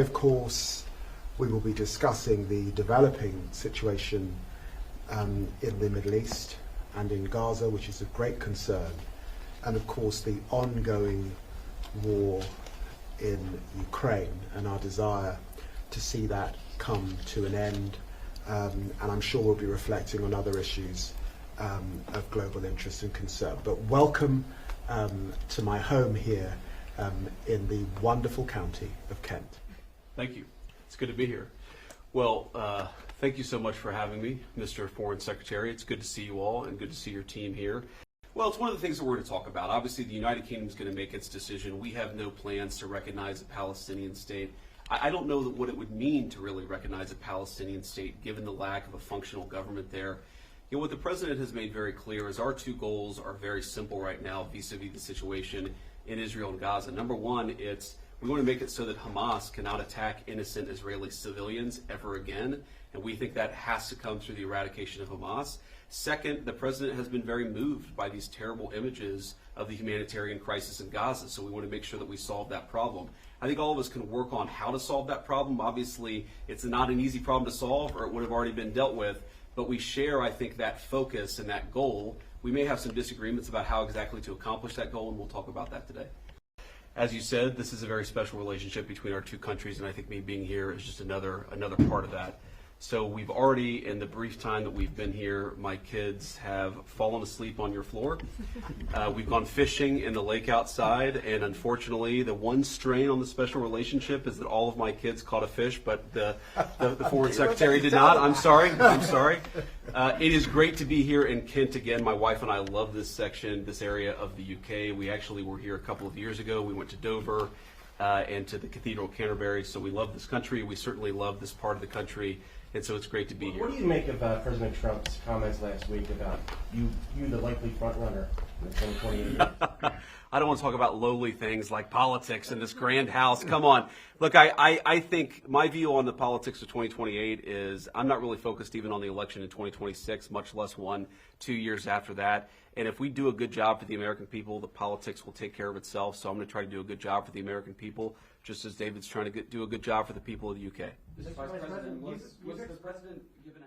Of course, we will be discussing the developing situation in the Middle East and in Gaza, which is of great concern, and of course the ongoing war in Ukraine and our desire to see that come to an end. And I'm sure we'll be reflecting on other issues of global interest and concern. But welcome to my home here in the wonderful county of Kent. Thank you. It's good to be here. Well, thank you so much for having me, Mr. Foreign Secretary. It's good to see you all and good to see your team here. Well, it's one of the things that we're going to talk about. Obviously, the United Kingdom is going to make its decision. We have no plans to recognize a Palestinian state. I don't know what it would mean to really recognize a Palestinian state, given the lack of a functional government there. You know, what the president has made very clear is our two goals are very simple right now vis-a-vis the situation in Israel and Gaza. Number one, we want to make it so that Hamas cannot attack innocent Israeli civilians ever again, and we think that has to come through the eradication of Hamas. Second, the president has been very moved by these terrible images of the humanitarian crisis in Gaza, so we want to make sure that we solve that problem. I think all of us can work on how to solve that problem. Obviously, it's not an easy problem to solve, or it would have already been dealt with, but we share, I think, that focus and that goal. We may have some disagreements about how exactly to accomplish that goal, and we'll talk about that today. As you said, this is a very special relationship between our two countries, and I think me being here is just another part of that. So we've already, in the brief time that we've been here, my kids have fallen asleep on your floor. We've gone fishing in the lake outside, and unfortunately, the one strain on the special relationship is that all of my kids caught a fish, but the Foreign Secretary did not. I'm sorry. It is great to be here in Kent again. My wife and I love this section, this area of the UK. We actually were here a couple of years ago. We went to Dover and to the Cathedral of Canterbury, so we love this country. We certainly love this part of the country. And so it's great to be here. What do you make of President Trump's comments last week about you the likely front runner in the 2028? I don't want to talk about lowly things like politics in this grand house. Come on. Look, I think my view on the politics of 2028 is I'm not really focused even on the election in 2026, much less 1-2 years after that. And if we do a good job for the American people, the politics will take care of itself. So I'm going to try to do a good job for the American people, just as David's trying to do a good job for the people of the UK. Mr. Vice President, was the President given a